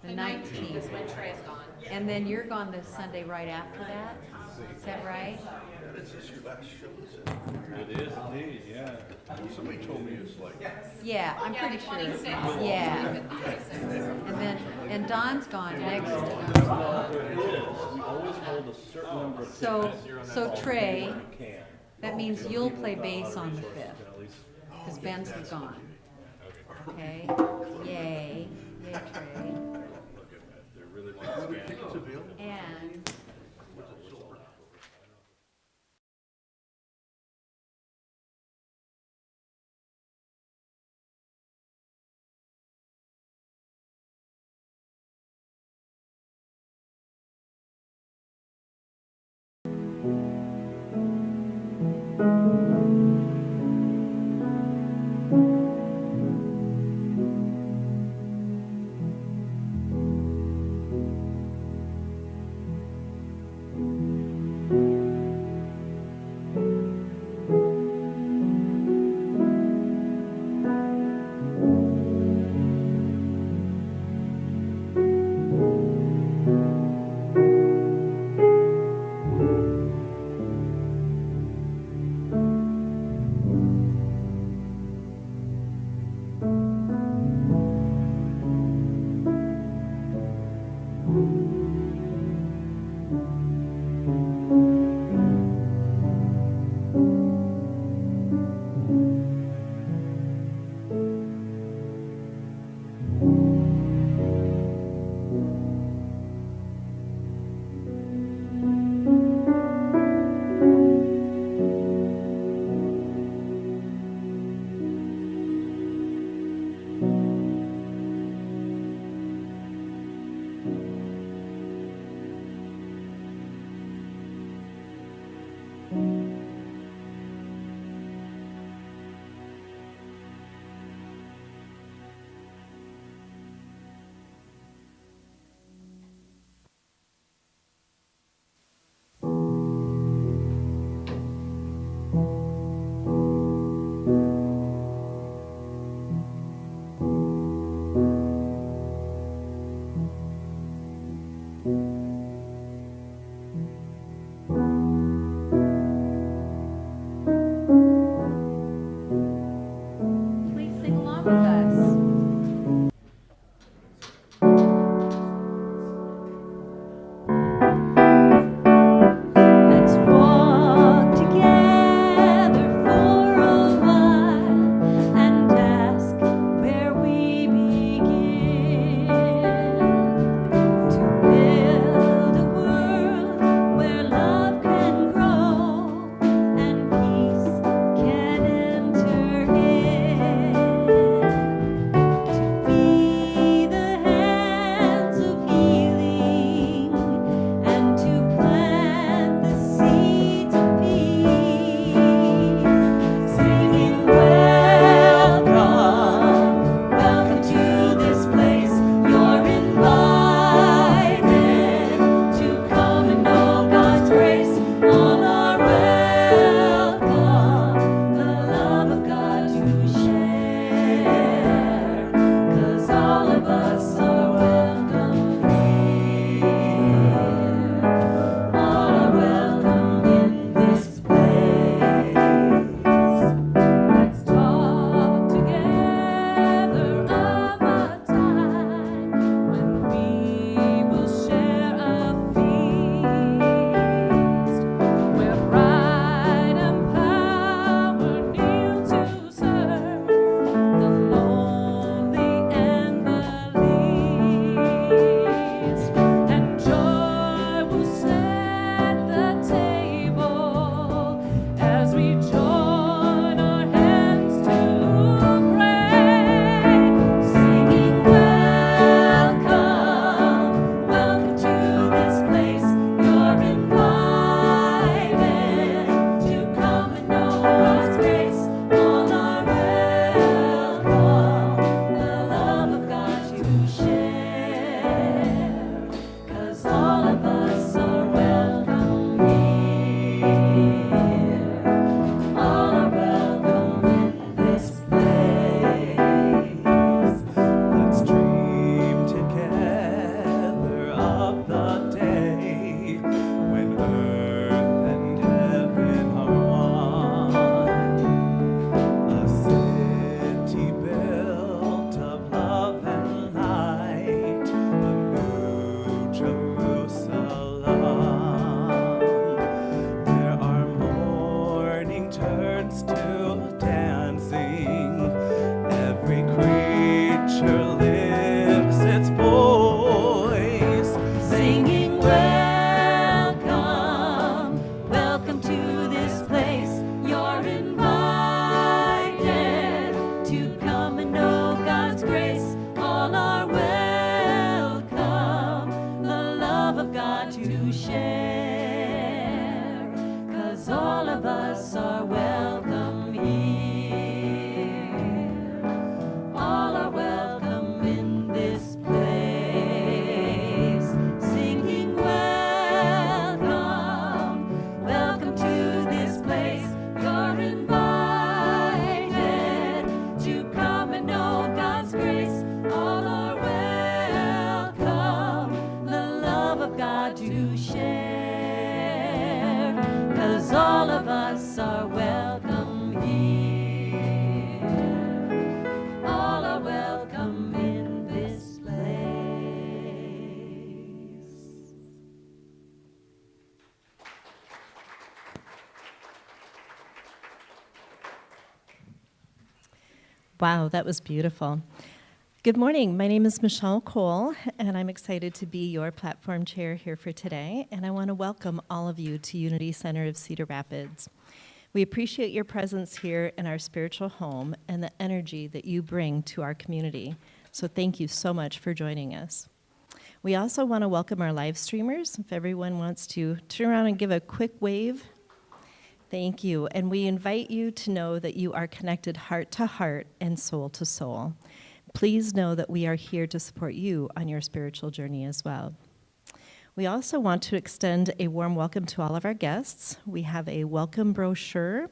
The 19th. When Trey's gone. And then you're gone the Sunday right after that? Is that right? Is this your last show? Is it? It is indeed, yeah. Somebody told me it's like. Yeah, I'm Yeah, pretty the sure. 26th. Yeah. The 26th. And then, and Don's gone next. Well, there it is. We always hold a certain number of So, tickets. so Trey, We can. that means So you'll people play without a lot bass of on the resources 5th, can at least- because Ben's gone. Okay? Yay. Yay, Trey. They're really like Tickets available? And us are welcome here. All are welcome in this place. Singing welcome, welcome to this place. You're invited to come and know God's grace. All are welcome, the love of God to share. 'Cause all of us are welcome here. All are welcome in this place. Wow, that was beautiful. Good morning. My name is Michelle Cole, and I'm excited to be your platform chair here for today. And I want to welcome all of you to Unity Center of Cedar Rapids. We appreciate your presence here in our spiritual home and the energy that you bring to our community. So thank you so much for joining us. We also want to welcome our live streamers. If everyone wants to turn around and give a quick wave. Thank you. And we invite you to know that you are connected heart to heart and soul to soul. Please know that we are here to support you on your spiritual journey as well. We also want to extend a warm welcome to all of our guests. We have a welcome brochure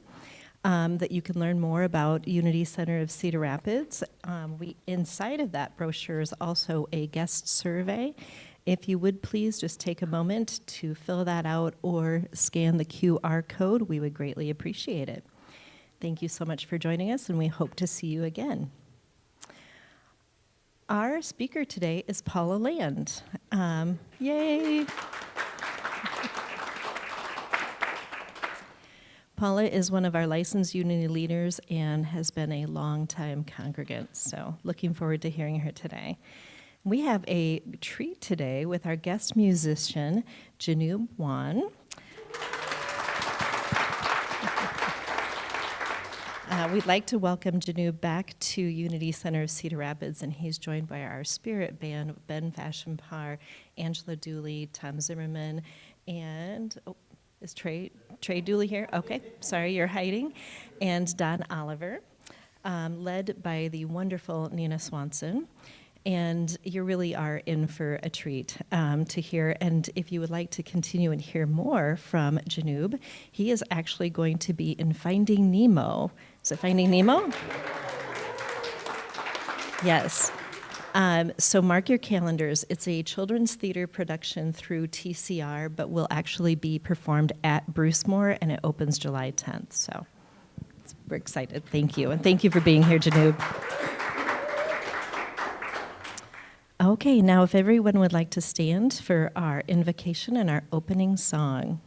that you can learn more about Unity Center of Cedar Rapids. Inside of that brochure is also a guest survey. If you would please just take a moment to fill that out or scan the QR code, we would greatly appreciate it. Thank you so much for joining us, and we hope to see you again. Our speaker today is Paula Land. Yay! Paula is one of our licensed Unity leaders and has been a longtime congregant, so looking forward to hearing her today. We have a treat today with our guest musician, Janub Wan. We'd like to welcome Janub back to Unity Center of Cedar Rapids, and he's joined by our spirit band, Ben Fashionpar, Angela Dooley, Tom Zimmerman, and, is Trey Dooley here? Okay, sorry, you're hiding. And Don Oliver, led by the wonderful Nina Swanson. And you really are in for a treat to hear. And if you would like to continue and hear more from Janub, he is actually going to be in Finding Nemo. Is it Finding Nemo? Yes. So mark your calendars. It's a children's theater production through TCR, but will actually be performed at Brucemore, and it opens July 10th. So we're excited. Thank you. And thank you for being here, Janub. Okay, now if everyone would like to stand for our invocation and our opening song.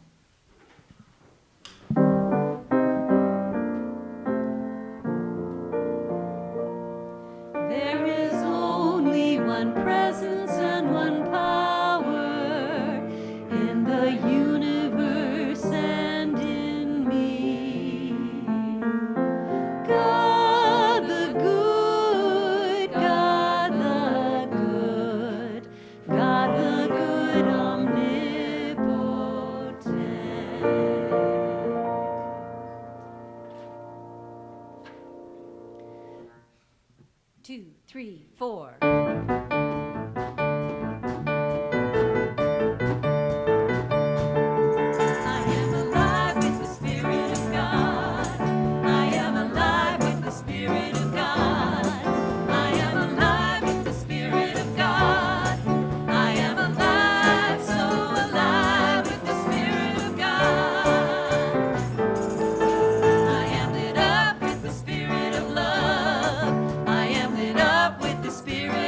There is only one presence and one power in the universe and in me. God the good, God the good, God the good, omnipotent. 2, 3, 4. I am alive with the Spirit of God. I am alive with the Spirit of God. I am alive with the Spirit of God. I am alive, so alive with the Spirit of God. I am lit up with the Spirit of love. I am lit up with the Spirit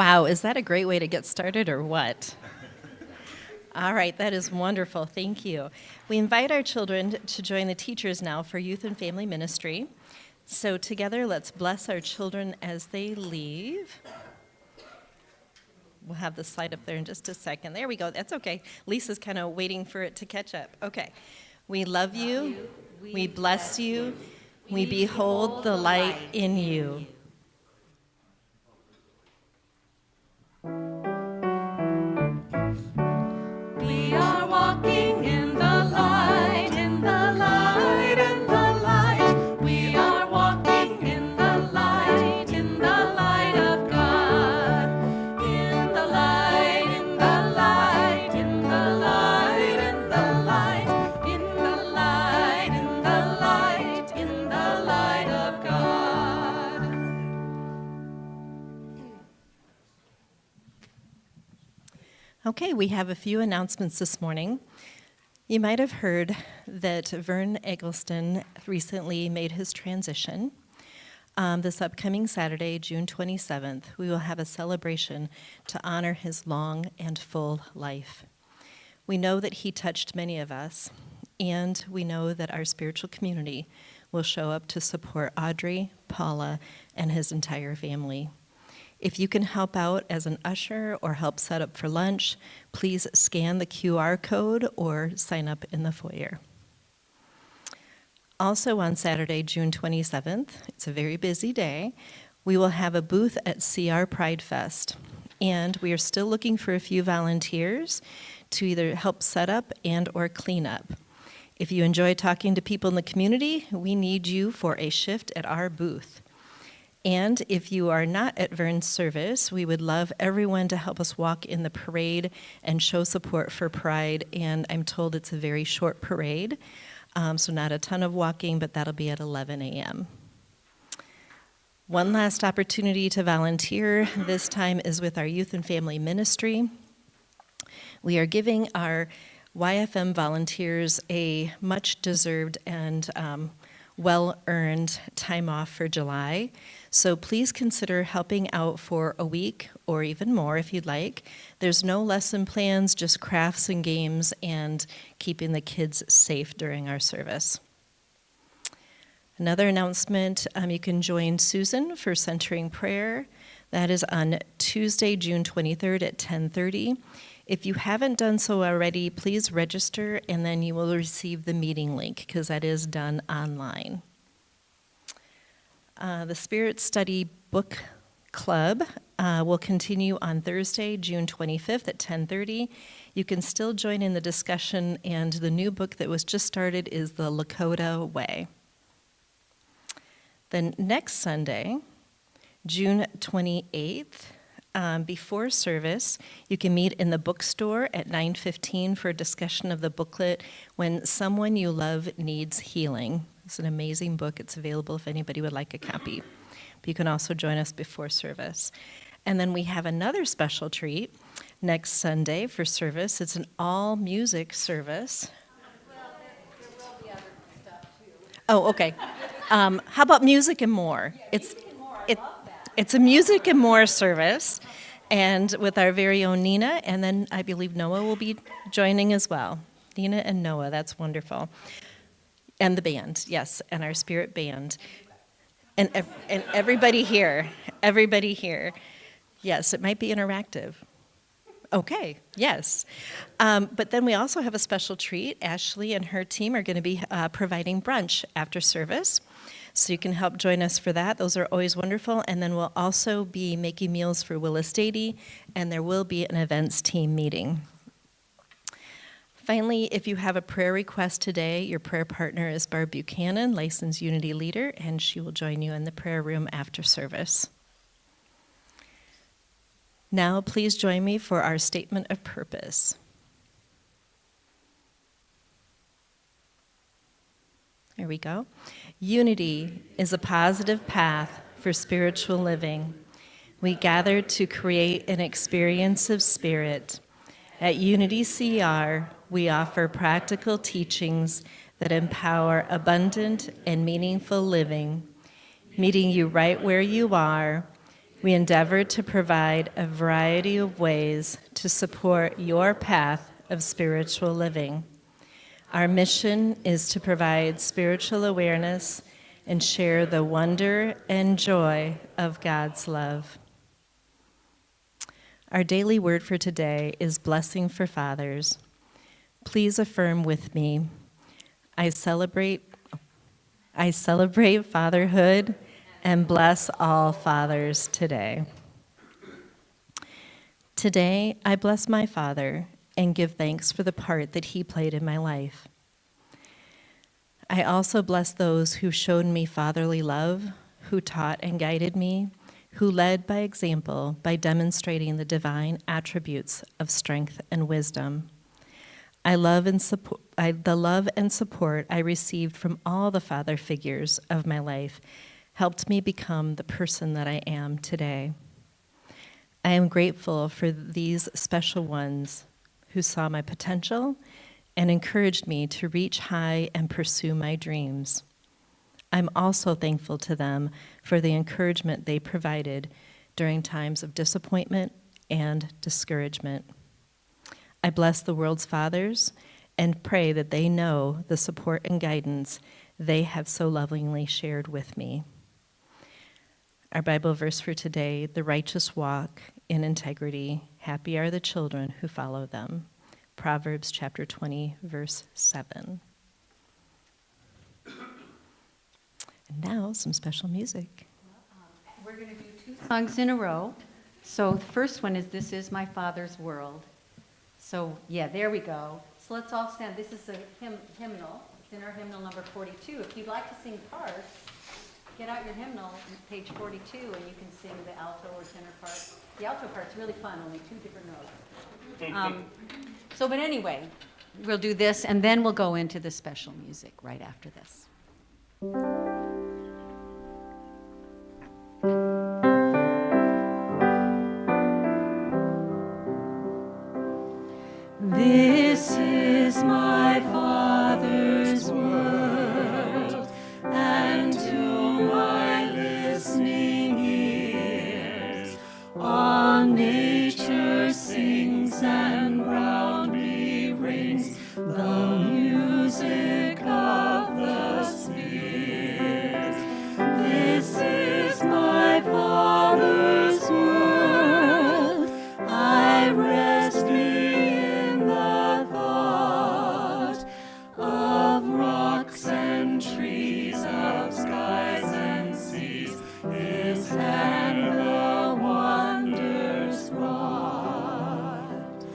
Wow, is that a great way to get started or what? All right, that is wonderful. Thank you. We invite our children to join the teachers now for youth and family ministry. So together, let's bless our children as they leave. We'll have the slide up there in just a second. There we go. That's okay. Lisa's kind of waiting for it to catch up. Okay. We love you. We bless you. We behold the light in you. We are walking in the light, in the light, in the light. We are walking in the light, in the light of God. In the light, in the light, in the light, in the light, in the light, in the light, in the light of God. Okay, we have a few announcements this morning. You might have heard that Vern Eggleston recently made his transition. This upcoming Saturday, June 27th, we will have a celebration to honor his long and full life. We know that he touched many of us, and we know that our spiritual community will show up to support Audrey, Paula, and his entire family. If you can help out as an usher or help set up for lunch, please scan the QR code or sign up in the foyer. Also on Saturday, June 27th, it's a very busy day, we will have a booth at CR Pride Fest. And we are still looking for a few volunteers to either help set up and or clean up. If you enjoy talking to people in the community, we need you for a shift at our booth. And if you are not at Vern's service, we would love everyone to help us walk in the parade and show support for Pride. And I'm told it's a very short parade, so not a ton of walking, but that'll be at 11 a.m. One last opportunity to volunteer. This time is with our youth and family ministry. We are giving our YFM volunteers a much-deserved and well-earned time off for July. So please consider helping out for a week or even more if you'd like. There's no lesson plans, just crafts and games and keeping the kids safe during our service. Another announcement, you can join Susan for Centering Prayer. That is on Tuesday, June 23rd at 10:30. If you haven't done so already, please register and then you will receive the meeting link because that is done online. The Spirit Study Book Club will continue on Thursday, June 25th at 10:30. You can still join in the discussion, and the new book that was just started is The Lakota Way. Then next Sunday, June 28th, before service, you can meet in the bookstore at 9:15 for a discussion of the booklet, When Someone You Love Needs Healing. It's an amazing book. It's available if anybody would like a copy. But you can also join us before service. And then we have another special treat next Sunday for service. It's an all-music service. Well, there will be other stuff too. Oh, okay. How about music and more? It's a music and more service, and with our very own Nina, and then I believe Noah will be joining as well. Nina and Noah, that's wonderful. And the band, yes, and our spirit band. And everybody here. Yes, it might be interactive. Okay, yes. But then we also have a special treat. Ashley and her team are going to be providing brunch after service. So you can help join us for that. Those are always wonderful. And then we'll also be making meals for Willis Dady, and there will be an events team meeting. Finally, if you have a prayer request today, your prayer partner is Barb Buchanan, licensed Unity leader, and she will join you in the prayer room after service. Now, please join me for our statement of purpose. Here we go. Unity is a positive path for spiritual living. We gather to create an experience of spirit. At Unity CR, we offer practical teachings that empower abundant and meaningful living, meeting you right where you are, We endeavor to provide a variety of ways to support your path of spiritual living. Our mission is to provide spiritual awareness and share the wonder and joy of God's love. Our daily word for today is blessing for fathers. Please affirm with me, I celebrate fatherhood and bless all fathers today. Today, I bless my father and give thanks for the part that he played in my life. I also bless those who showed me fatherly love, who taught and guided me, who led by example by demonstrating the divine attributes of strength and wisdom. The love and support I received from all the father figures of my life helped me become the person that I am today. I am grateful for these special ones who saw my potential and encouraged me to reach high and pursue my dreams. I'm also thankful to them for the encouragement they provided during times of disappointment and discouragement. I bless the world's fathers and pray that they know the support and guidance they have so lovingly shared with me. Our Bible verse for today, the righteous walk in integrity, happy are the children who follow them. Proverbs chapter 20, verse 7. And now, some special music. We're going to do two songs in a row. So the first one is This Is My Father's World. So, yeah, there we go. So let's all stand. This is a hymnal. It's in our hymnal number 42. If you'd like to sing parts, get out your hymnal, page 42, and you can sing the alto or tenor part. The alto part's really fun, only two different notes. But anyway, we'll do this, and then we'll go into the special music right after this. This is my Father's world, and to my listening ears, all nature sings and round me rings the music of the spheres. This is my Father's world, I rest me in the thought of rocks and trees, of skies and seas, His hand the wonders wrought.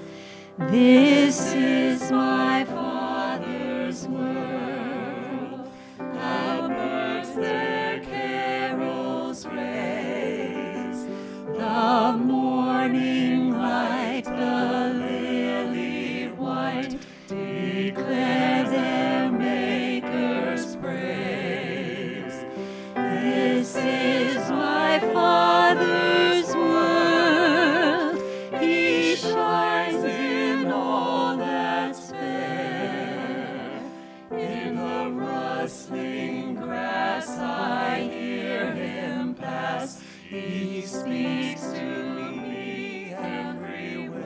This is my Father's world, the birds their carols raise, the morning light, the lily white, declare their Maker's praise. This is my Father's world, He shines in all that's fair. In the rustling grass I hear Him pass, He speaks to me everywhere.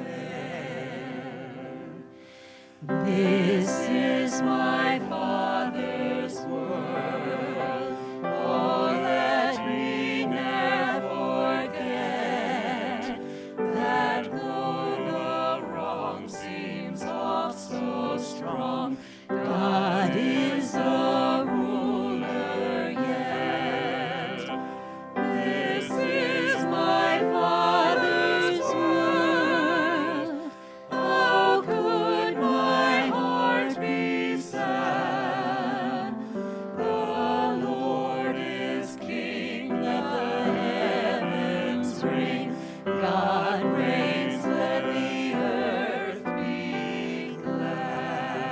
This is my Father's world, oh, let me never forget that though the wrong seems oft so strong, God is the ruler yet. This is my Father's world, how could my heart be sad? The Lord is King, let the heavens ring. God reigns, let the earth be glad.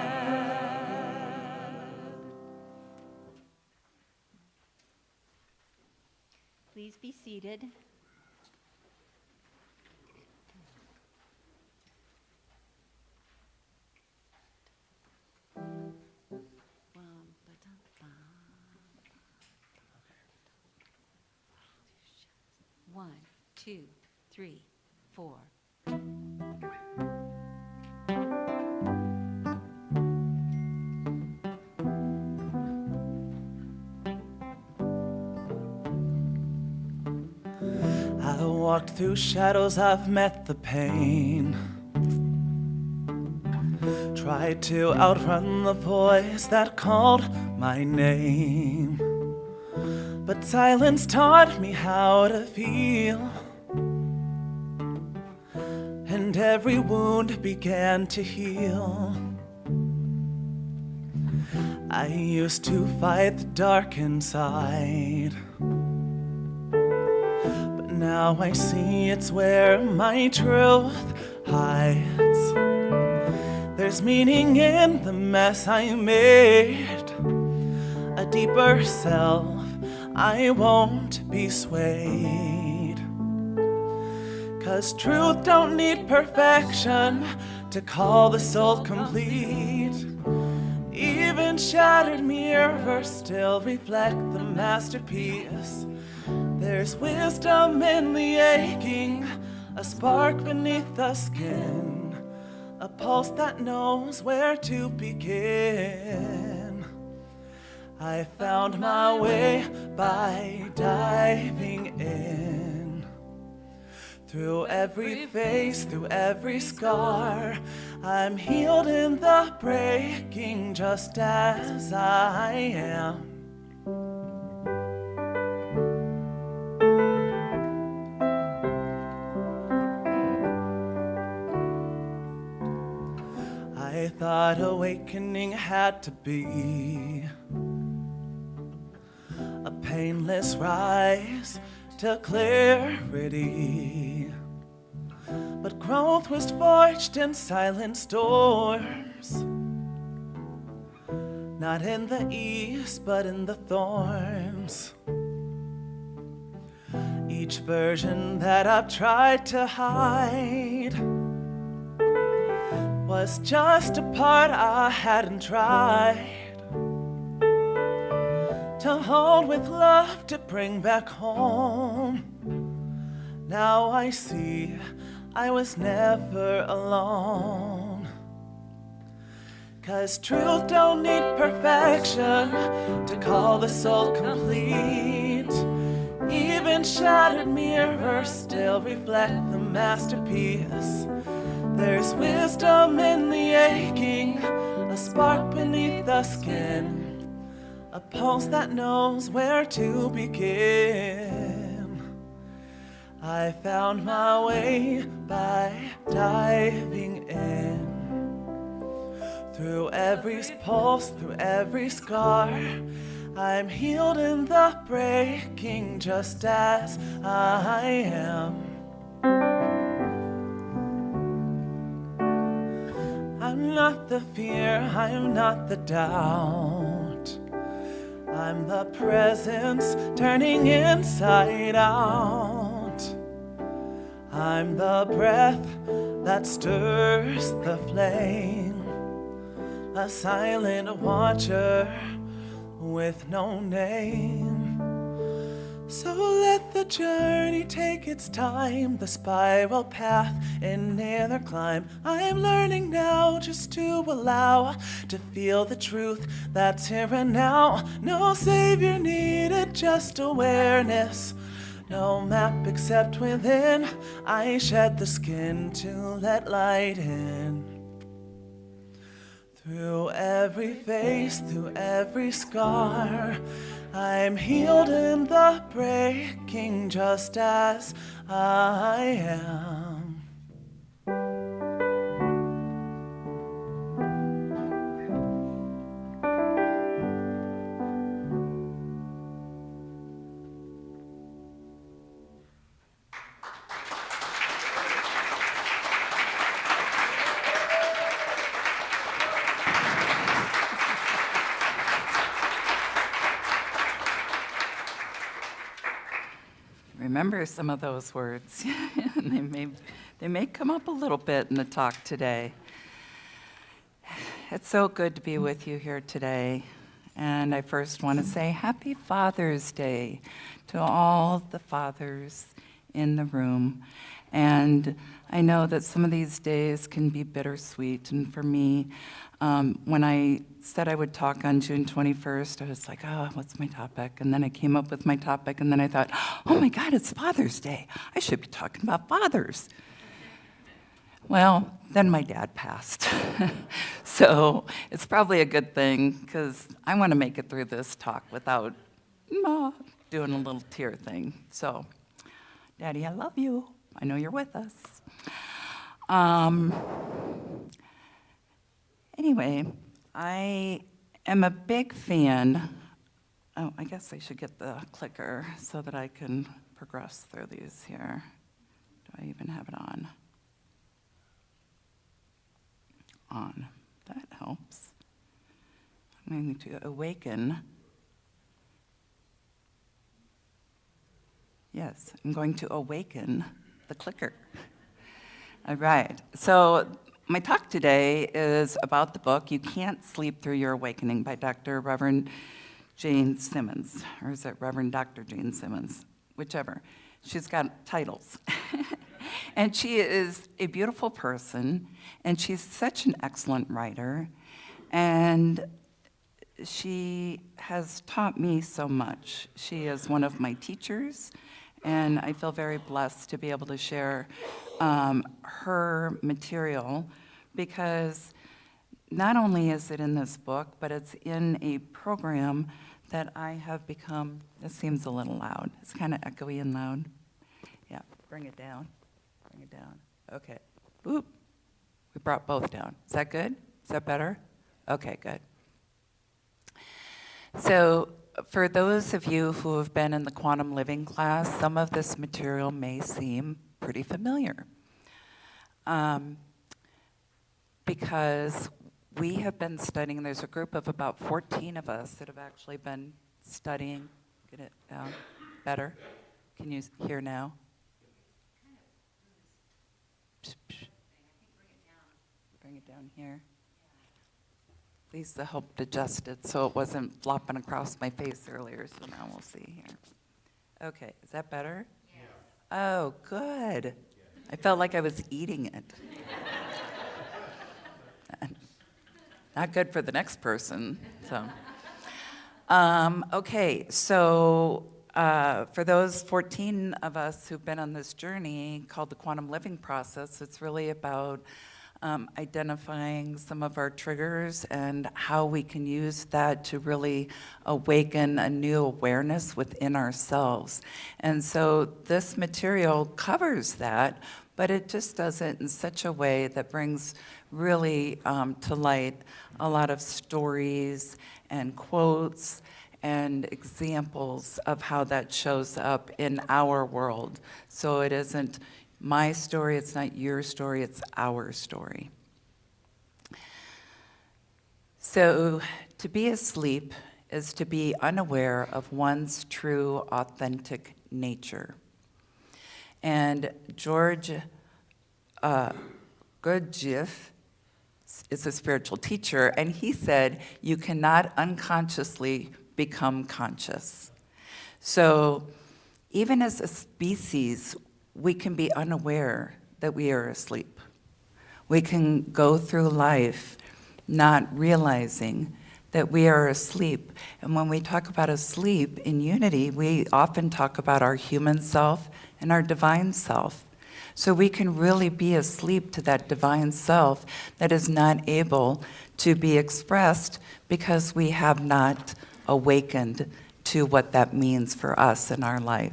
Please be seated. One. 2, 3, 4. I walked through shadows, I've met the pain. Tried to outrun the voice that called my name. But silence taught me how to feel. And every wound began to heal. I used to fight the dark inside. Now I see it's where my truth hides. There's meaning in the mess I made. A deeper self, I won't be swayed. 'Cause truth don't need perfection to call the soul complete. Even shattered mirrors still reflect the masterpiece. There's wisdom in the aching, a spark beneath the skin, a pulse that knows where to begin. I found my way by diving in. Through every face, through every scar, I'm healed in the breaking just as I am. I thought awakening had to be a painless rise to clarity. But growth was forged in silent storms, not in the east, but in the thorns. Each version that I've tried to hide was just a part I hadn't tried to hold with love to bring back home. Now I see I was never alone. 'Cause truth don't need perfection to call the soul complete. Even shattered mirrors still reflect the masterpiece. There's wisdom in the aching, a spark beneath the skin, a pulse that knows where to begin. I found my way by diving in. Through every pulse, through every scar, I'm healed in the breaking just as I am. I'm not the fear, I'm not the doubt. I'm the presence turning inside out. I'm the breath that stirs the flame, a silent watcher with no name. So let the journey take its time, the spiral path in inner climb. I'm learning now just to allow to feel the truth that's here and now. No savior needed, just awareness. No map except within. I shed the skin to let light in. Through every face, through every scar, I'm healed in the breaking just as I am. Remember some of those words. they may come up a little bit in the talk today. It's so good to be with you here today. And I first want to say Happy Father's Day to all the fathers in the room. And I know that some of these days can be bittersweet. And for me, when I said I would talk on June 21st, I was like, oh, what's my topic? And then I came up with my topic, and then I thought, oh my God, it's Father's Day. I should be talking about fathers. Well, then my dad passed. So it's probably a good thing, because I want to make it through this talk without doing a little tear thing. So, Daddy, I love you. I know you're with us. Anyway, I am a big fan. Oh, I guess I should get the clicker so that I can progress through these here. Do I even have it on? On. That helps. I'm going to awaken. Yes, I'm going to awaken the clicker. All right. So my talk today is about the book You Can't Sleep Through Your Awakening by Reverend Jane Simmons. Or is it Reverend Dr. Jane Simmons? Whichever. She's got titles. And she is a beautiful person, and she's such an excellent writer, and she has taught me so much. She is one of my teachers, and I feel very blessed to be able to share her material, because not only is it in this book, but it's in a program that I have become. This seems a little loud. It's kind of echoey and loud. Yeah, bring it down. Bring it down. Okay. Oop. We brought both down. Is that good? Is that better? Okay, good. So for those of you who have been in the quantum living class, some of this material may seem pretty familiar. Because we have been studying, there's a group of about 14 of us that have actually been studying. Get it down better? Can you hear now? Bring it down here. Lisa helped adjust it so it wasn't flopping across my face earlier, so now we'll see here. Okay, is that better? Yes. Oh, good. I felt like I was eating it. Not good for the next person, so. Okay, so for those 14 of us who've been on this journey called the quantum living process, it's really about identifying some of our triggers and how we can use that to really awaken a new awareness within ourselves. And so this material covers that, but it just does it in such a way that brings really to light a lot of stories and quotes and examples of how that shows up in our world. So it isn't my story, it's not your story, it's our story. So to be asleep is to be unaware of one's true, authentic nature. And George Gurdjieff is a spiritual teacher, and he said, you cannot unconsciously become conscious. So even as a species, we can be unaware that we are asleep. We can go through life not realizing that we are asleep. And when we talk about asleep in unity, we often talk about our human self and our divine self. So we can really be asleep to that divine self that is not able to be expressed because we have not awakened to what that means for us in our life.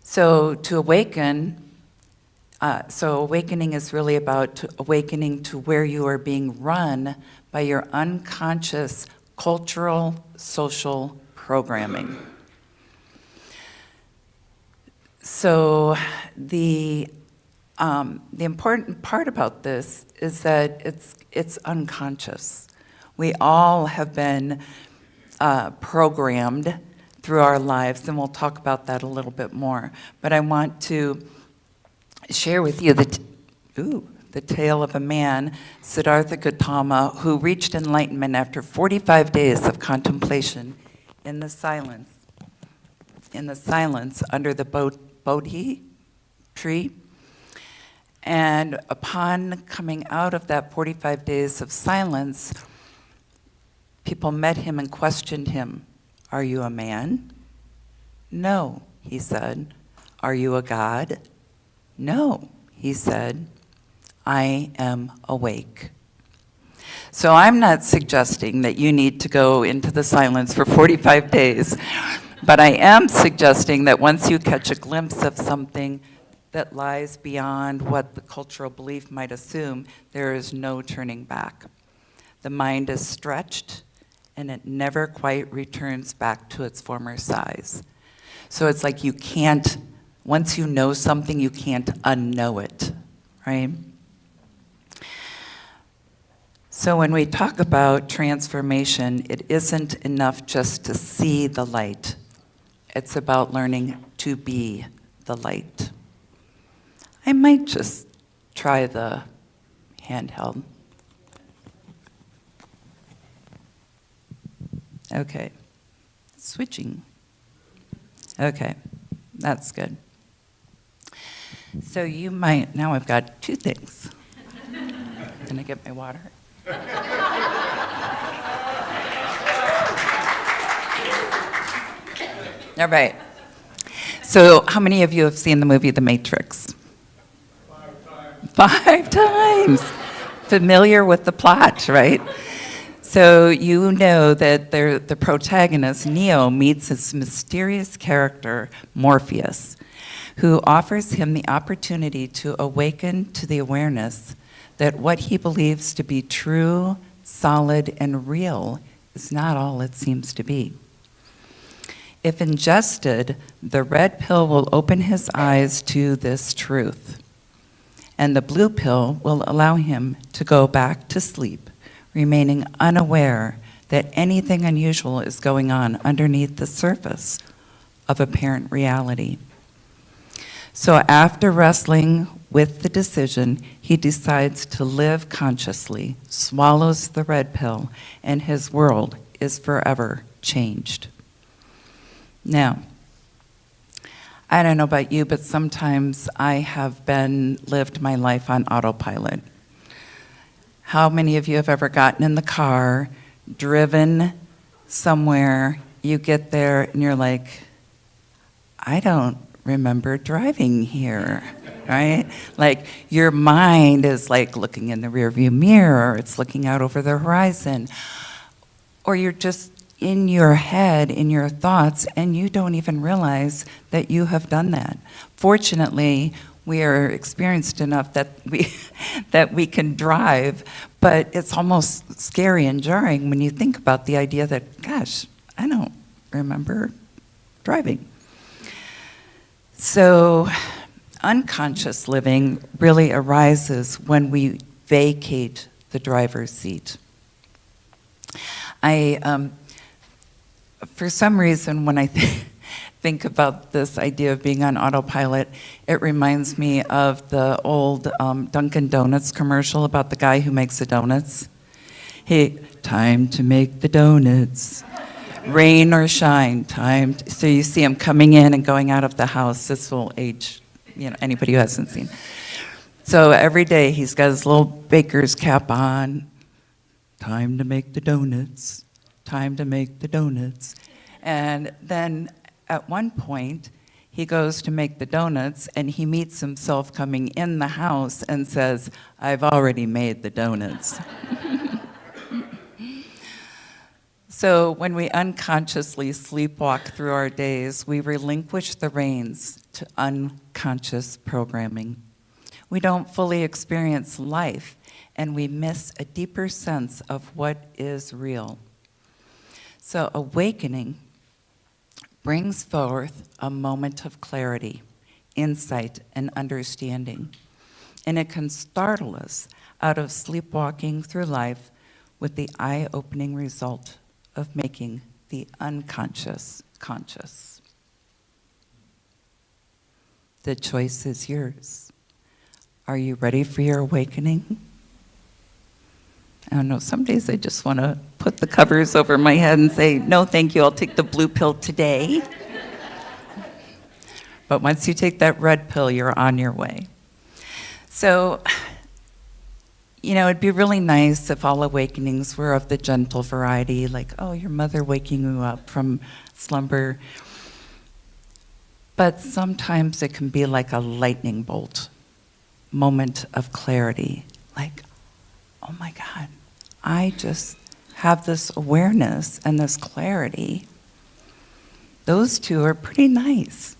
So to awaken, awakening is really about awakening to where you are being run by your unconscious cultural, social programming. So the important part about this is that it's unconscious. We all have been programmed through our lives, and we'll talk about that a little bit more. But I want to share with you the tale of a man, Siddhartha Gautama, who reached enlightenment after 45 days of contemplation in the silence. in the silence under the Bodhi tree. And upon coming out of that 45 days of silence, people met him and questioned him. Are you a man? No, he said. Are you a god? No, he said. I am awake. So I'm not suggesting that you need to go into the silence for 45 days, but I am suggesting that once you catch a glimpse of something that lies beyond what the cultural belief might assume, there is no turning back. The mind is stretched, and it never quite returns back to its former size. So it's like you can't, once you know something, you can't unknow it, right? So when we talk about transformation, it isn't enough just to see the light. It's about learning to be the light. I might just try the handheld. Okay, switching. Okay, that's good. So you might, now I've got two things. Can I get my water? All right. So how many of you have seen the movie The Matrix? 5 times. Familiar with the plot, right? So you know that the protagonist, Neo, meets this mysterious character, Morpheus, who offers him the opportunity to awaken to the awareness that what he believes to be true, solid, and real is not all it seems to be. If ingested, the red pill will open his eyes to this truth, and the blue pill will allow him to go back to sleep, remaining unaware that anything unusual is going on underneath the surface of apparent reality. So after wrestling with the decision, he decides to live consciously, swallows the red pill, and his world is forever changed. Now, I don't know about you, but sometimes I have lived my life on autopilot. How many of you have ever gotten in the car, driven somewhere, you get there and you're like, I don't remember driving here, right? Like your mind is like looking in the rearview mirror, or it's looking out over the horizon, or you're just in your head, in your thoughts, and you don't even realize that you have done that. Fortunately, we are experienced enough that we can drive, but it's almost scary and jarring when you think about the idea that, gosh, I don't remember driving. So unconscious living really arises when we vacate the driver's seat. For some reason, when I think about this idea of being on autopilot, it reminds me of the old Dunkin' Donuts commercial about the guy who makes the donuts. Hey, time to make the donuts. Rain or shine, so you see him coming in and going out of the house. This will age, anybody who hasn't seen. So every day he's got his little baker's cap on. Time to make the donuts. Time to make the donuts. And then at one point, he goes to make the donuts and he meets himself coming in the house and says, I've already made the donuts. So when we unconsciously sleepwalk through our days, we relinquish the reins to unconscious programming. We don't fully experience life, and we miss a deeper sense of what is real. So awakening brings forth a moment of clarity, insight, and understanding. And it can startle us out of sleepwalking through life with the eye-opening result of making the unconscious conscious. The choice is yours. Are you ready for your awakening? I don't know, some days I just want to put the covers over my head and say, no, thank you, I'll take the blue pill today. But once you take that red pill, you're on your way. So, it'd be really nice if all awakenings were of the gentle variety, like, oh, your mother waking you up from slumber. But sometimes it can be like a lightning bolt moment of clarity, like, oh my God, I just have this awareness and this clarity. Those two are pretty nice.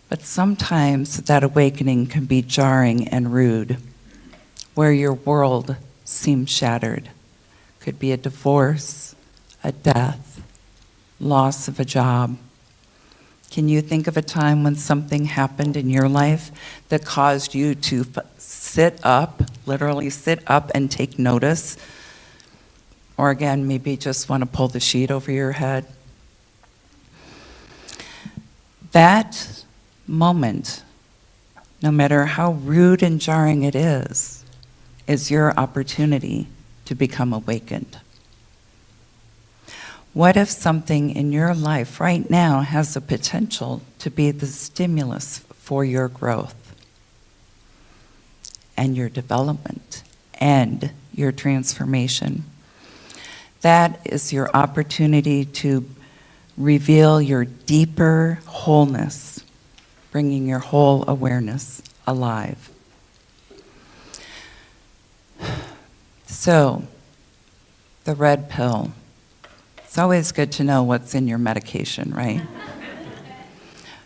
But sometimes that awakening can be jarring and rude, where your world seems shattered. Could be a divorce, a death, loss of a job. Can you think of a time when something happened in your life that caused you to sit up, literally sit up and take notice? Or again, maybe just want to pull the sheet over your head? That moment, no matter how rude and jarring it is your opportunity to become awakened. What if something in your life right now has the potential to be the stimulus for your growth and your development and your transformation? That is your opportunity to reveal your deeper wholeness, bringing your whole awareness alive. So, the red pill. It's always good to know what's in your medication, right?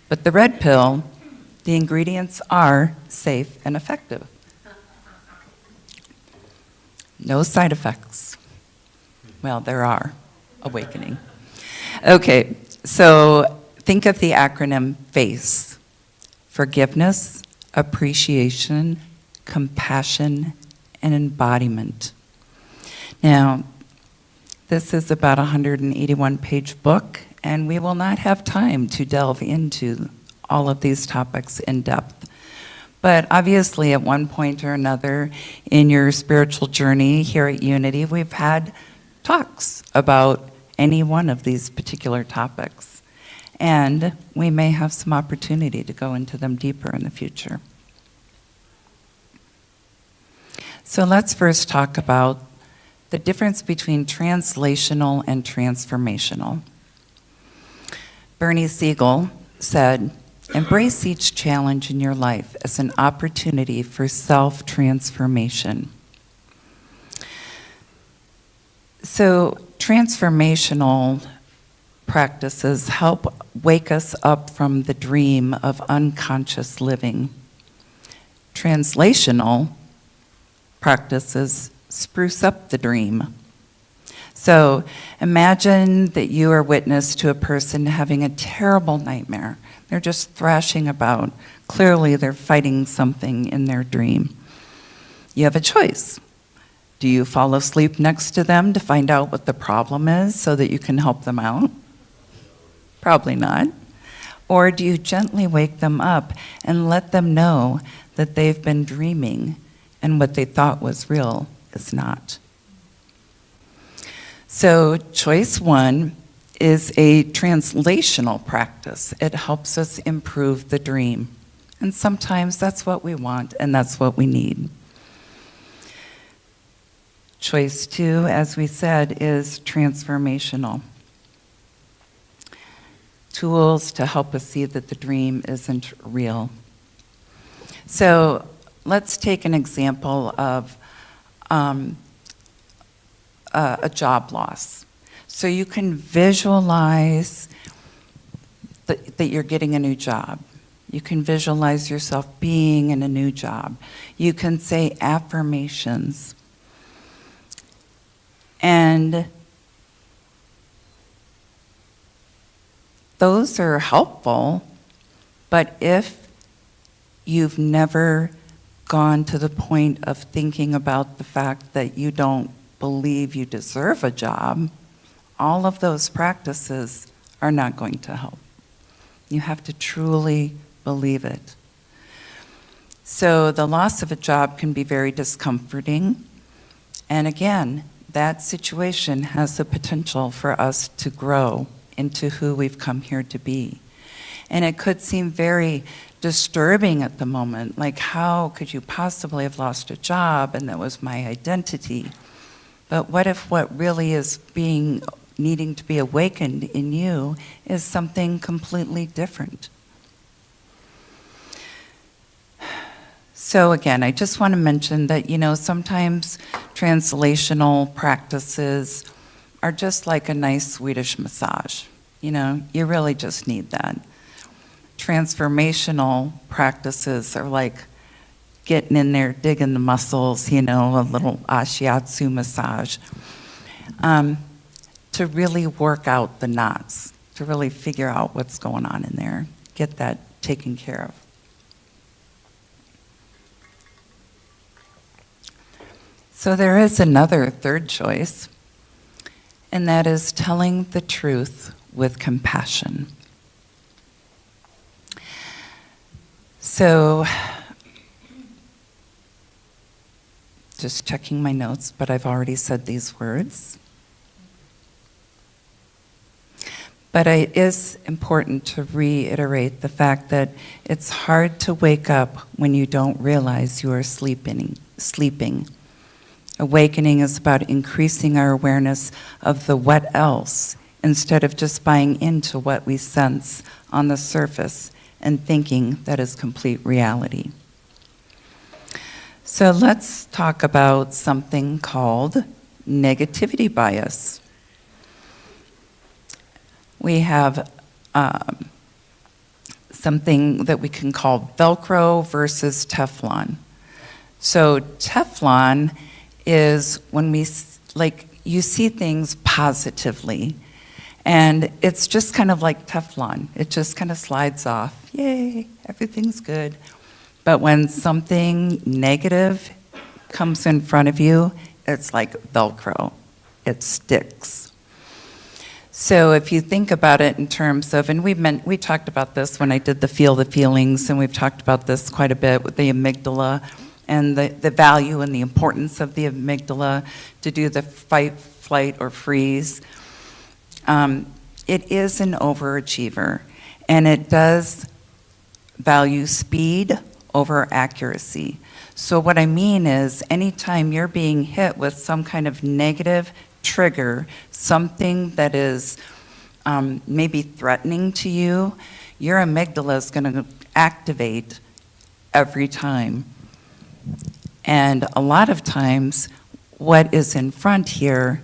But the red pill, the ingredients are safe and effective. No side effects. Well, there are. Awakening. Okay, so think of the acronym FACE. Forgiveness, appreciation, compassion, and embodiment. Now, this is about a 181-page book, and we will not have time to delve into all of these topics in depth. But obviously, at one point or another in your spiritual journey here at Unity, we've had talks about any one of these particular topics. And we may have some opportunity to go into them deeper in the future. So let's first talk about the difference between translational and transformational. Bernie Siegel said, "Embrace each challenge in your life as an opportunity for self-transformation." So transformational practices help wake us up from the dream of unconscious living. Translational practices spruce up the dream. So imagine that you are witness to a person having a terrible nightmare. They're just thrashing about. Clearly, they're fighting something in their dream. You have a choice. Do you fall asleep next to them to find out what the problem is so that you can help them out? Probably not. Or do you gently wake them up and let them know that they've been dreaming and what they thought was real is not? So choice one is a translational practice. It helps us improve the dream. And sometimes that's what we want and that's what we need. Choice two, as we said, is transformational. Tools to help us see that the dream isn't real. So let's take an example of a job loss. So you can visualize that you're getting a new job. You can visualize yourself being in a new job. You can say affirmations. And those are helpful, but if you've never gone to the point of thinking about the fact that you don't believe you deserve a job, all of those practices are not going to help. You have to truly believe it. So the loss of a job can be very discomforting. And again, that situation has the potential for us to grow into who we've come here to be. And it could seem very disturbing at the moment, like how could you possibly have lost a job and that was my identity? But what if what really is needing to be awakened in you is something completely different? So again, I just want to mention that, sometimes translational practices are just like a nice Swedish massage. You really just need that. Transformational practices are like getting in there, digging the muscles, a little ashiatsu massage, to really work out the knots, to really figure out what's going on in there, get that taken care of. So there is another third choice, and that is telling the truth with compassion. So, just checking my notes, but I've already said these words. But it is important to reiterate the fact that it's hard to wake up when you don't realize you are sleeping. Awakening is about increasing our awareness of the what else instead of just buying into what we sense on the surface and thinking that is complete reality. So let's talk about something called negativity bias. We have something that we can call Velcro versus Teflon. So Teflon is when you see things positively, and it's just kind of like Teflon. It just kind of slides off. Yay, everything's good. But when something negative comes in front of you, it's like Velcro. It sticks. So if you think about it in terms of, and we talked about this when I did the Feel the Feelings, and we've talked about this quite a bit with the amygdala and the value and the importance of the amygdala to do the fight, flight, or freeze. It is an overachiever, and it does value speed over accuracy. So what I mean is, anytime you're being hit with some kind of negative trigger, something that is maybe threatening to you, your amygdala is going to activate every time. And a lot of times, what is in front here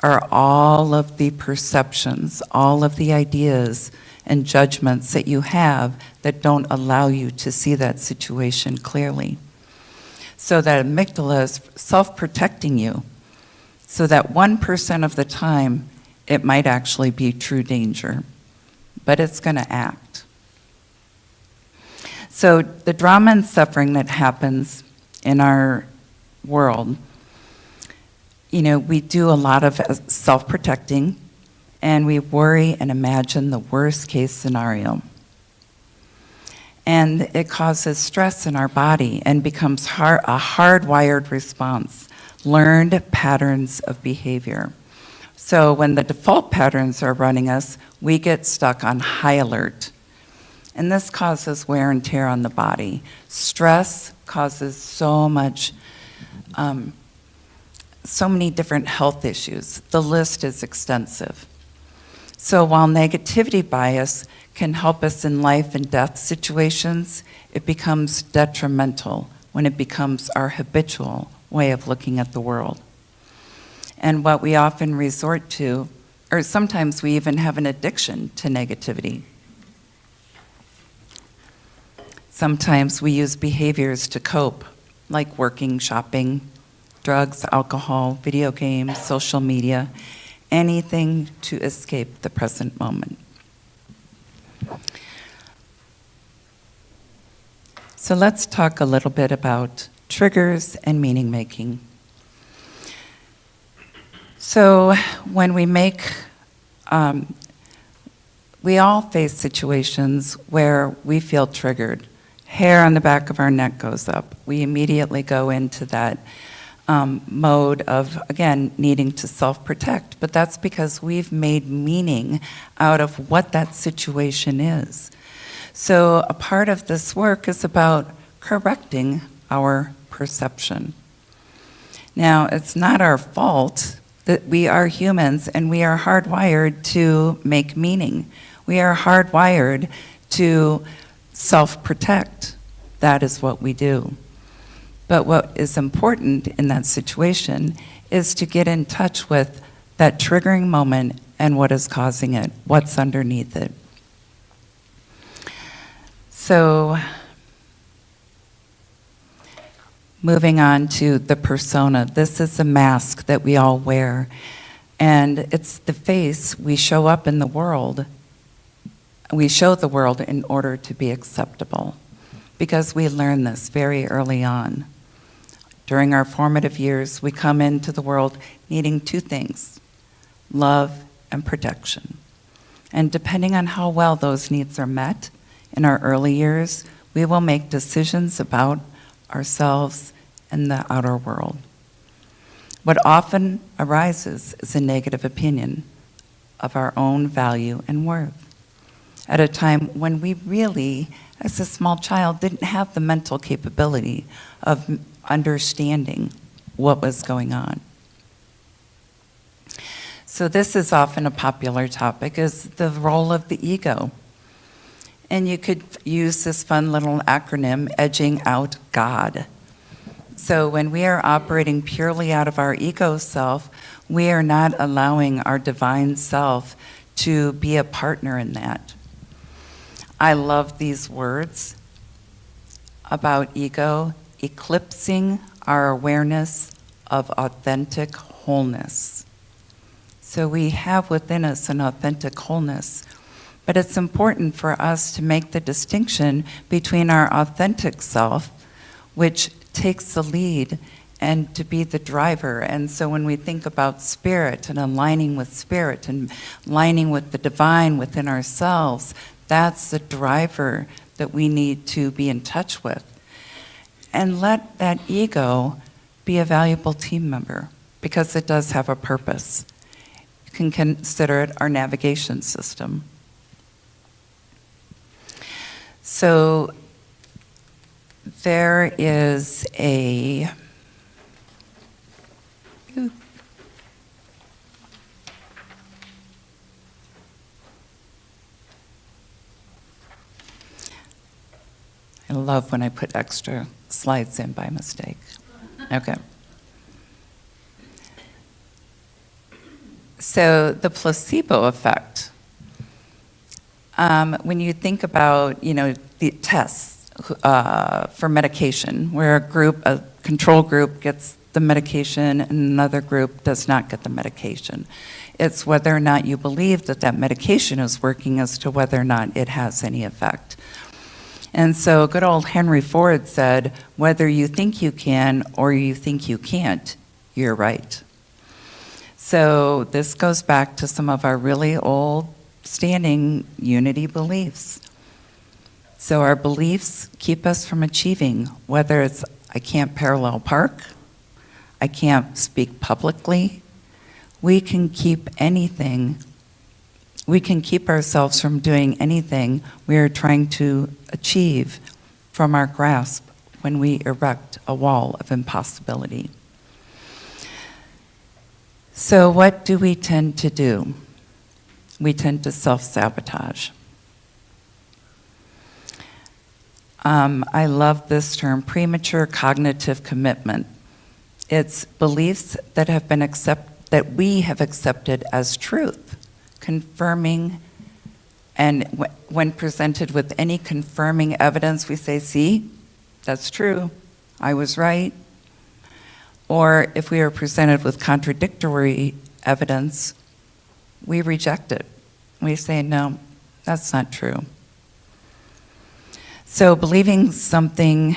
are all of the perceptions, all of the ideas and judgments that you have that don't allow you to see that situation clearly. So that amygdala is self-protecting you, so that 1% of the time, it might actually be true danger, but it's going to act. So the drama and suffering that happens in our world, we do a lot of self-protecting, and we worry and imagine the worst case scenario. And it causes stress in our body and becomes a hardwired response, learned patterns of behavior. So when the default patterns are running us, we get stuck on high alert. And this causes wear and tear on the body. Stress causes so many different health issues. The list is extensive. So while negativity bias can help us in life and death situations, it becomes detrimental when it becomes our habitual way of looking at the world. And what we often resort to, or sometimes we even have an addiction to negativity. Sometimes we use behaviors to cope, like working, shopping, drugs, alcohol, video games, social media, anything to escape the present moment. So let's talk a little bit about triggers and meaning making. So when we all face situations where we feel triggered. Hair on the back of our neck goes up. We immediately go into that mode of, again, needing to self-protect, but that's because we've made meaning out of what that situation is. So a part of this work is about correcting our perception. Now, it's not our fault that we are humans and we are hardwired to make meaning. We are hardwired to self-protect. That is what we do. But what is important in that situation is to get in touch with that triggering moment and what is causing it, what's underneath it. So, moving on to the persona. This is a mask that we all wear, and it's the face we show up in the world. We show the world in order to be acceptable, because we learn this very early on. During our formative years, we come into the world needing two things: love and protection. And depending on how well those needs are met in our early years, we will make decisions about ourselves and the outer world. What often arises is a negative opinion of our own value and worth, at a time when we really, as a small child, didn't have the mental capability of understanding what was going on. So this is often a popular topic, is the role of the ego. And you could use this fun little acronym, edging out God. So when we are operating purely out of our ego self, we are not allowing our divine self to be a partner in that. I love these words about ego: eclipsing our awareness of authentic wholeness. So we have within us an authentic wholeness, but it's important for us to make the distinction between our authentic self, which takes the lead, and to be the driver. And so when we think about spirit and aligning with spirit and aligning with the divine within ourselves, that's the driver that we need to be in touch with. And let that ego be a valuable team member, because it does have a purpose. You can consider it our navigation system. So there is a I love when I put extra slides in by mistake. Okay. So the placebo effect. When you think about, the tests for medication, where a control group gets the medication and another group does not get the medication. It's whether or not you believe that that medication is working as to whether or not it has any effect. And so good old Henry Ford said, whether you think you can or you think you can't, you're right. So this goes back to some of our really old standing unity beliefs. So our beliefs keep us from achieving, whether it's I can't parallel park, I can't speak publicly. We can keep anything. We can keep ourselves from doing anything we are trying to achieve from our grasp when we erect a wall of impossibility. So what do we tend to do? We tend to self-sabotage. I love this term, premature cognitive commitment. It's beliefs that have been that we have accepted as truth, confirming, and when presented with any confirming evidence, we say, see, that's true, I was right. Or if we are presented with contradictory evidence, we reject it. We say, no, that's not true. So believing something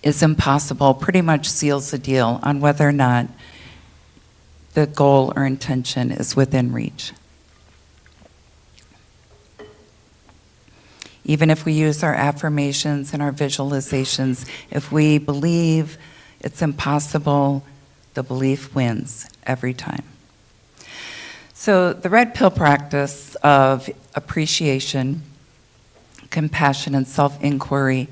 is impossible pretty much seals the deal on whether or not the goal or intention is within reach. Even if we use our affirmations and our visualizations, if we believe, It's impossible. The belief wins every time. So the red pill practice of appreciation, compassionate self-inquiry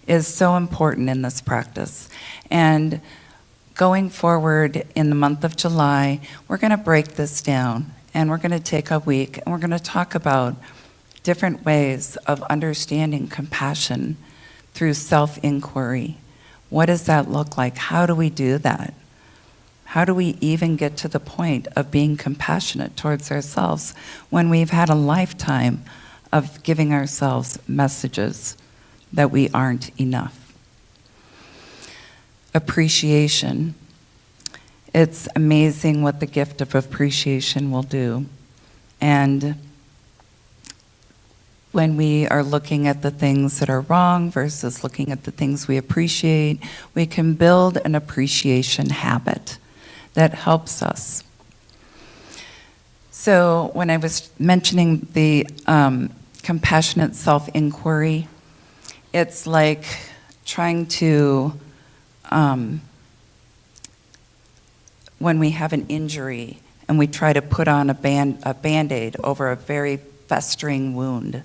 is so important in this practice. And going forward in the month of July, we're going to break this down, and we're going to take a week, and we're going to talk about different ways of understanding compassion through self-inquiry. What does that look like? How do we do that? How do we even get to the point of being compassionate towards ourselves when we've had a lifetime of giving ourselves messages that we aren't enough? Appreciation. It's amazing what the gift of appreciation will do. And when we are looking at the things that are wrong versus looking at the things we appreciate, we can build an appreciation habit that helps us. So when I was mentioning the compassionate self-inquiry, it's like trying to, when we have an injury and we try to put on a Band-Aid over a very festering wound,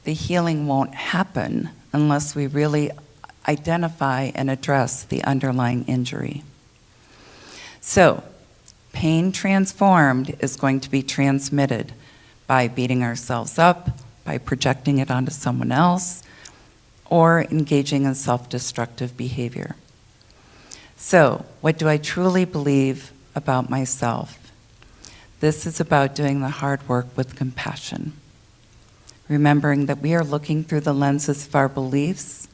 the healing won't happen unless we really identify and address the underlying injury. So, pain transformed is going to be transmitted by beating ourselves up, by projecting it onto someone else, or engaging in self-destructive behavior. So, what do I truly believe about myself? This is about doing the hard work with compassion. Remembering that we are looking through the lenses of our beliefs.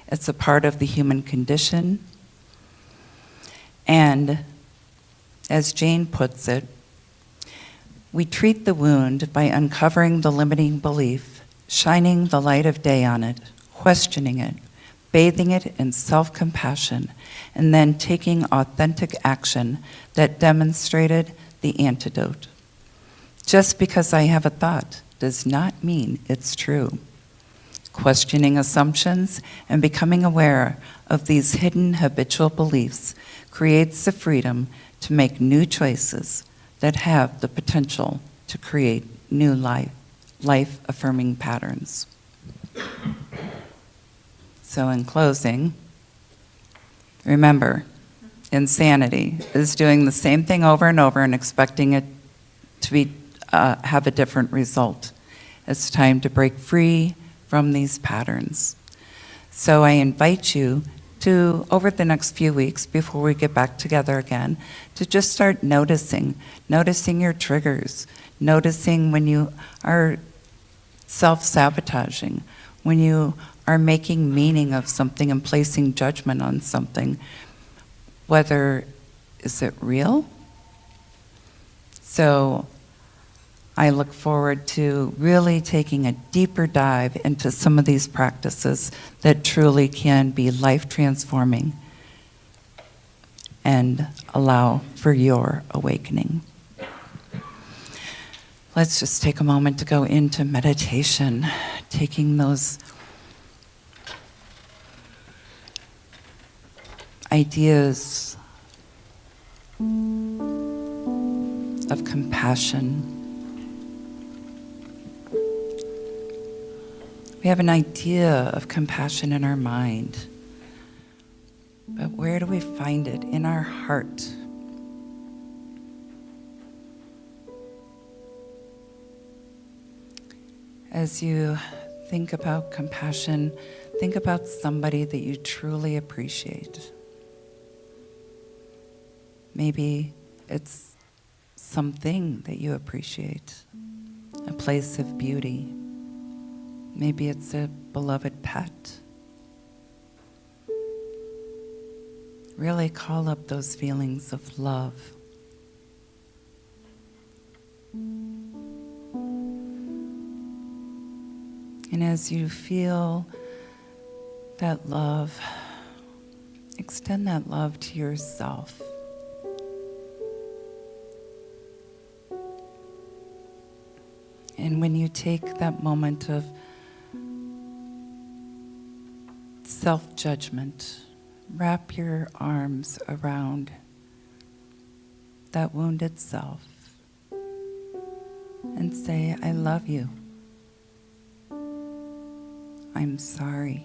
It's a part of the human condition. And as Jane puts it, we treat the wound by uncovering the limiting belief, shining the light of day on it, questioning it, bathing it in self-compassion, and then taking authentic action that demonstrated the antidote. Just because I have a thought does not mean it's true. Questioning assumptions and becoming aware of these hidden habitual beliefs creates the freedom to make new choices that have the potential to create new life-affirming patterns. So in closing, remember, insanity is doing the same thing over and over and expecting it to have a different result. It's time to break free from these patterns. So I invite you to, over the next few weeks before we get back together again, to just start noticing your triggers, noticing when you are self-sabotaging, when you are making meaning of something and placing judgment on something, whether, is it real? So I look forward to really taking a deeper dive into some of these practices that truly can be life-transforming and allow for your awakening. Let's just take a moment to go into meditation, taking those ideas of compassion. We have an idea of compassion in our mind, but where do we find it? In our heart. As you think about compassion, think about somebody that you truly appreciate. Maybe it's something that you appreciate, a place of beauty. Maybe it's a beloved pet. Really call up those feelings of love. And as you feel that love, extend that love to yourself. And when you take that moment of self-judgment. Wrap your arms around that wounded self and say, I love you. I'm sorry.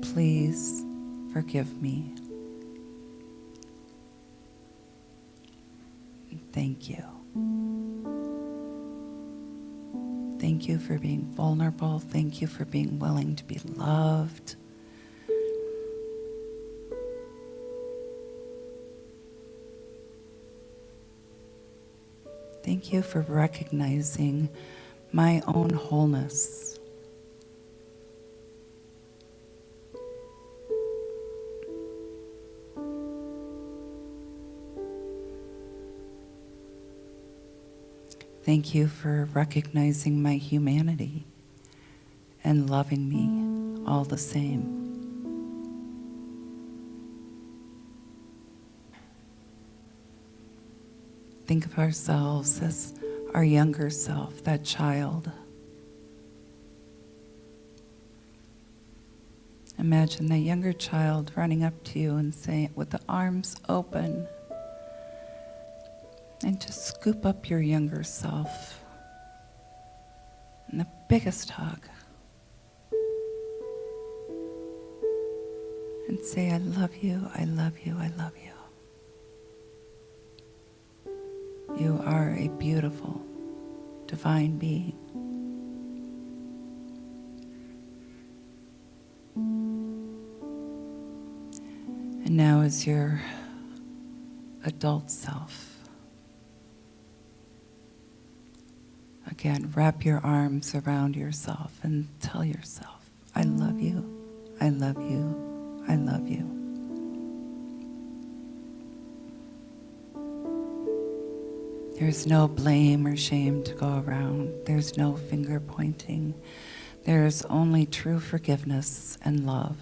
Please forgive me. Thank you. Thank you for being vulnerable. Thank you for being willing to be loved. Thank you for recognizing my own wholeness. Thank you for recognizing my humanity and loving me all the same. Think of ourselves as our younger self, that child. Imagine that younger child running up to you and saying, with the arms open, and just scoop up your younger self in the biggest hug and say, I love you, I love you, I love you. You are a beautiful, divine being. And now as your adult self, again, wrap your arms around yourself and tell yourself, I love you, I love you, I love you. There's no blame or shame to go around. There's no finger pointing. There's only true forgiveness and love.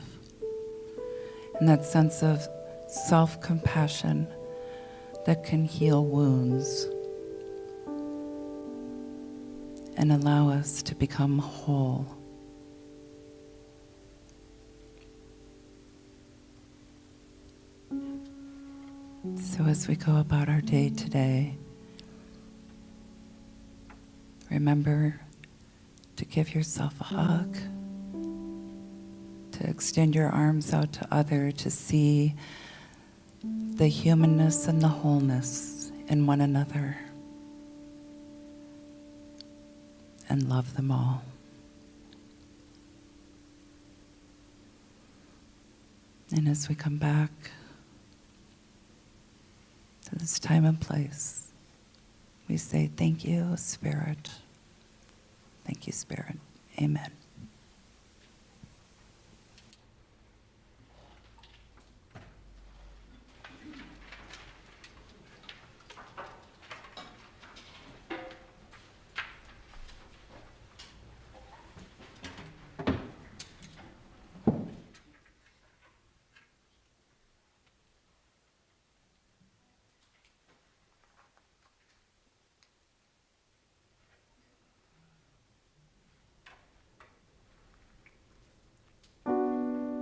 And that sense of self-compassion that can heal wounds and allow us to become whole. So as we go about our day today, remember to give yourself a hug, to extend your arms out to others, to see the humanness and the wholeness in one another, and love them all. And as we come back to this time and place, we say, thank you, Spirit. Thank you, Spirit. Amen.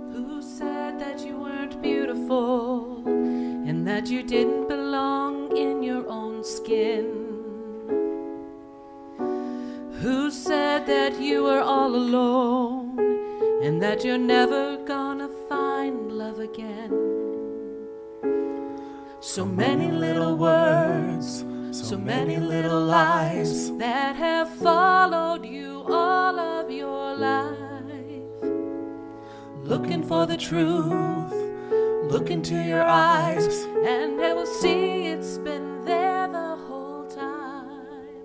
Who said that you weren't beautiful and that you didn't belong in your own skin? Who said that you were all alone and that you're never gonna find love again? So many little words, so many little lies that have followed you all of your life. Looking for the truth, look into your eyes, and they will see it's been there the whole time.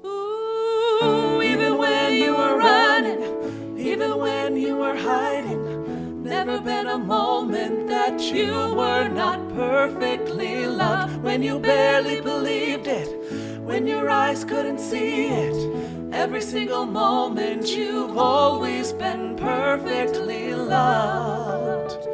Ooh, even when you were running, even when you were hiding, never been a moment that you were not perfectly loved. When you barely believed it, when your eyes couldn't see it, every single moment you've always been perfectly loved.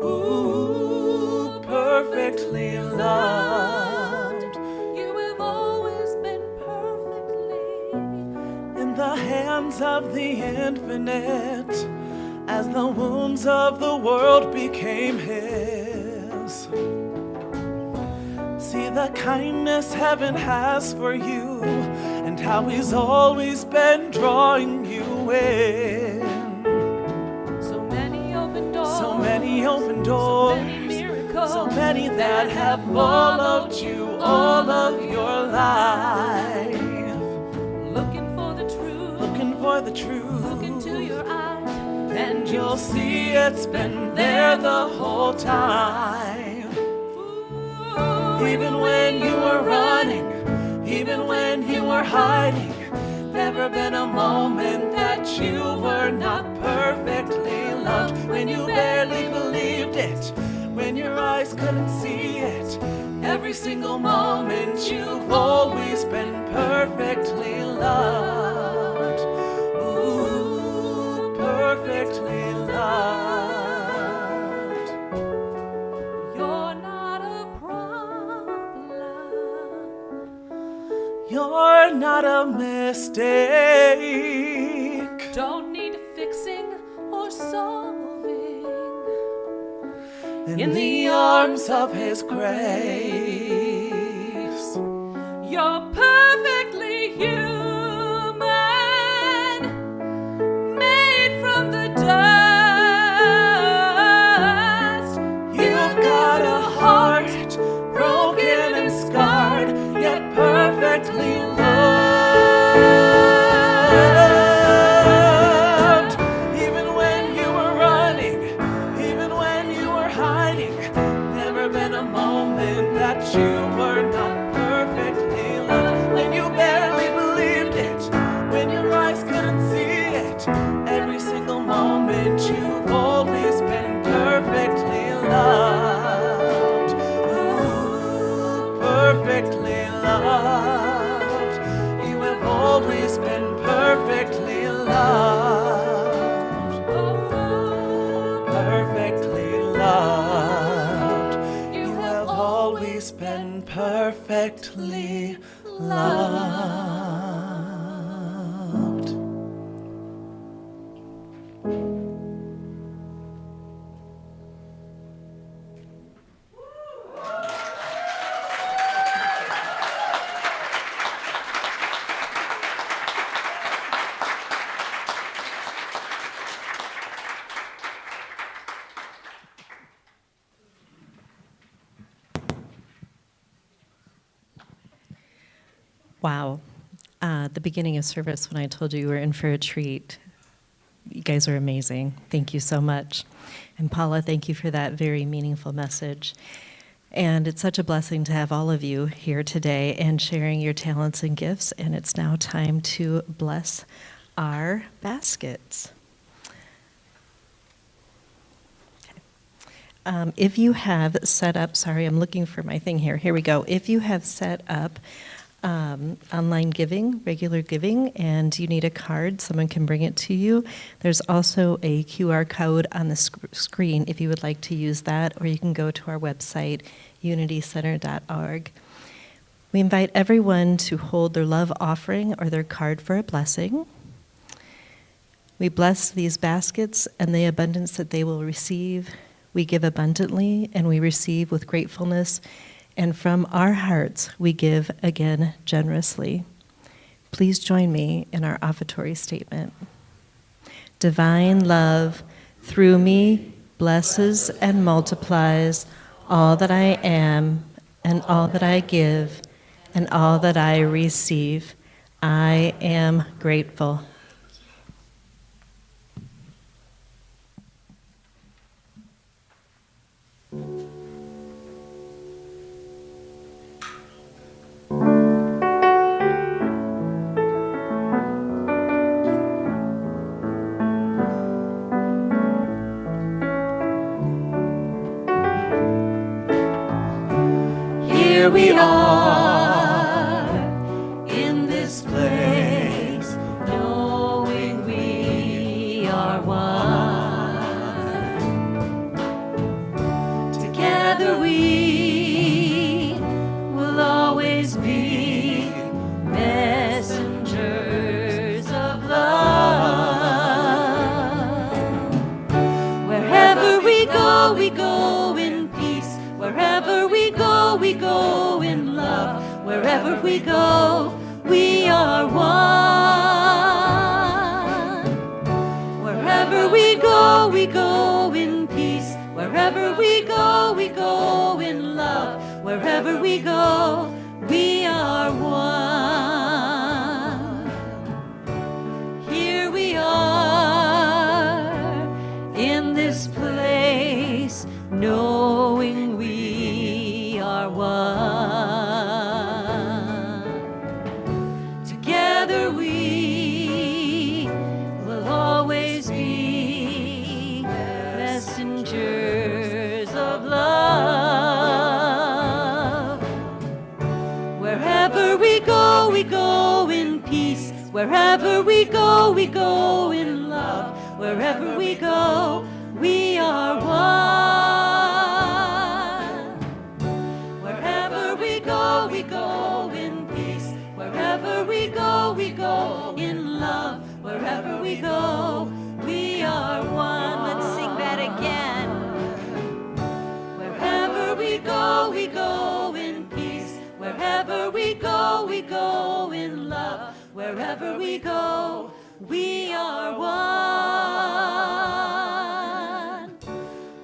Ooh, perfectly loved. You have always been perfectly In the hand hands of the infinite as the wounds of the world became his. See the kindness heaven has for you and how he's always been drawing you in. So many open doors. So many open doors. So many miracles. So many that have followed you all of your life. Looking for the truth. Looking for the truth. Look into your eyes. And you'll see it's been there the whole time. Even when you were running, even when you were hiding, never been a moment that you were not perfectly loved. When you barely believed it, when your eyes couldn't see it, every single moment you've always been perfectly loved. Ooh, perfectly loved. You're not a problem. You're not a mistake. Don't need fixing or solving. In the arms of his grace. You're perfectly human, made from the dust. You've got a heart broken and scarred, yet perfectly loved. Even when you were running, even when you were hiding, never been a moment that you were not perfectly loved. When you barely believed it, when your eyes couldn't see it, every single moment you've always been perfectly loved. Ooh, perfectly loved. You have always been perfectly loved. Perfectly loved. You have always been perfectly loved. Wow. The beginning of service, when I told you you were in for a treat, you guys are amazing. Thank you so much. And Paula, thank you for that very meaningful message. And it's such a blessing to have all of you here today and sharing your talents and gifts. And it's now time to bless our baskets. If you have set up, sorry, I'm looking for my thing here. Here we go. If you have set up online giving, regular giving, and you need a card, someone can bring it to you. There's also a QR code on the screen if you would like to use that, or you can go to our website, unitycenter.org. We invite everyone to hold their love offering or their card for a blessing. We bless these baskets and the abundance that they will receive. We give abundantly and we receive with gratefulness, and from our hearts we give again generously. Please join me in our offertory statement. Divine love through me blesses and multiplies all that I am and all that I give and all that I receive. I am grateful. Here we are in this place, knowing we are one. Together we will always be messengers of love. go in love. Wherever we go, we are one. Wherever we go in peace. Wherever we go in love. Wherever we go, we are one. Here we are in this place, knowing we are one. Together we will always be messengers of love. Wherever we go in peace. Wherever we go in love. Wherever we go, we are one. Wherever we go in peace. Wherever we go in love. Wherever we go, we are one. Let's sing that again. Wherever we go in peace. Wherever we go in love. Wherever we go, we are one.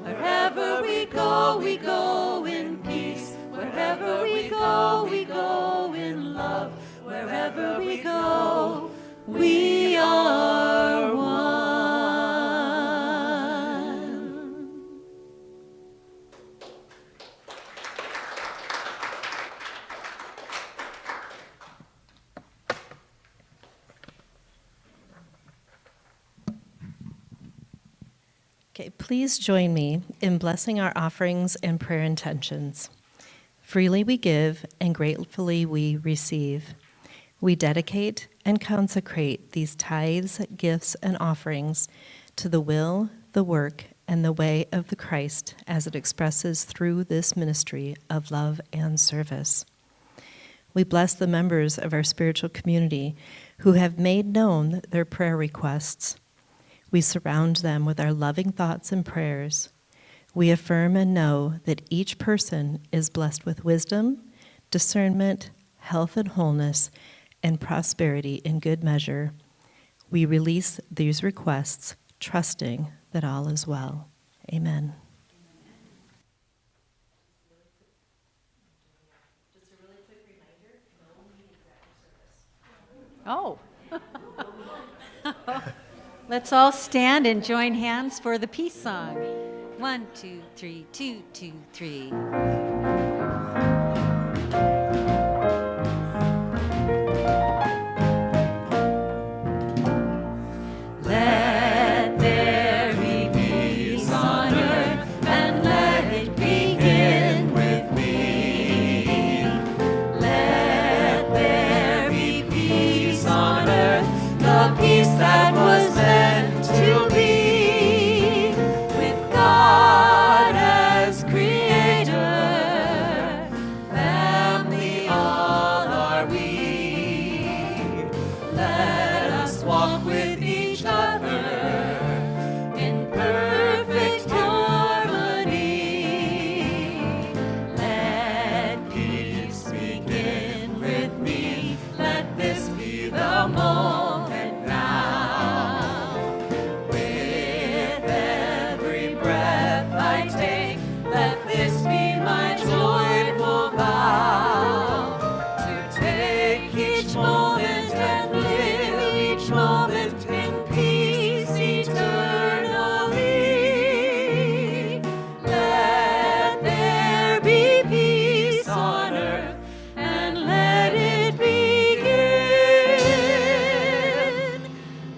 Wherever we go in peace. Wherever we go in love. Wherever we go, we are one. Okay, please join me in blessing our offerings and prayer intentions. Freely we give and gratefully we receive. We dedicate and consecrate these tithes, gifts, and offerings to the will, the work, and the way of the Christ as it expresses through this ministry of love and service. We bless the members of our spiritual community who have made known their prayer requests. We surround them with our loving thoughts and prayers. We affirm and know that each person is blessed with wisdom, discernment, health and wholeness, and prosperity in good measure. We release these requests, trusting that all is well. Amen. Oh. Let's all stand and join hands for the peace song. 1, 2, 3, 2, 2, 3. Let there be peace on earth, and let it begin with me. Let there be peace on earth, the peace that was meant to be, with God as creator. Family all are we. Let us walk with each other in perfect harmony. Let peace begin with me. Let this be the moment now. With every breath I take, let this be my joyful vow. To take each moment and live each moment in peace eternally. Let there be peace on earth, and let it begin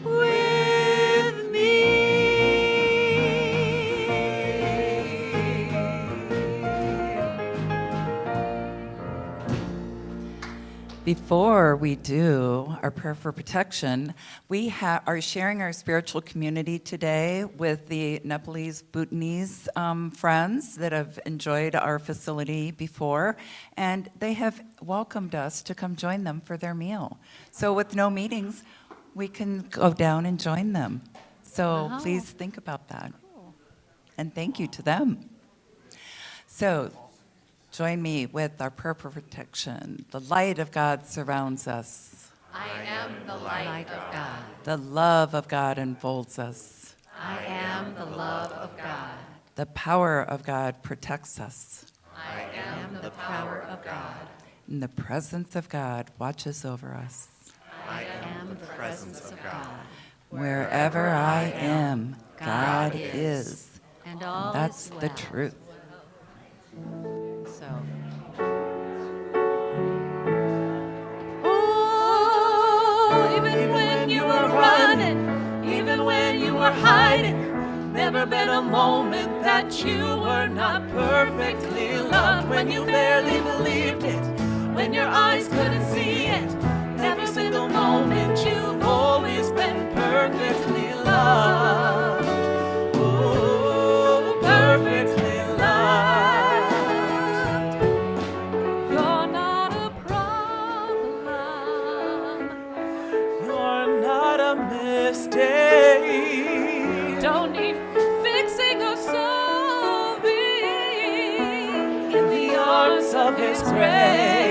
with me. Before we do our prayer for protection, we are sharing our spiritual community today with the Nepalese Bhutanese friends that have enjoyed our facility before, and they have welcomed us to come join them for their meal. So with no meetings, we can go down and join them. So Wow. please think about that. And thank you to them. So Join me with our prayer for protection. The light of God surrounds us. I am the light of God. The love of God enfolds us. I am the love of God. The power of God protects us. I am the power of God. And the presence of God watches over us. I am the presence of God. Wherever I am, God is. And all That's is well. the truth. So, Oh, even when you were running, even when you were hiding, never been a moment that you were not perfectly loved. When you barely believed it, when your eyes couldn't see it, every single moment you've always been perfectly loved. Oh, perfectly loved. You're not a problem. You're not a mistake. Don't need fixing or solving. In the arms of His grace.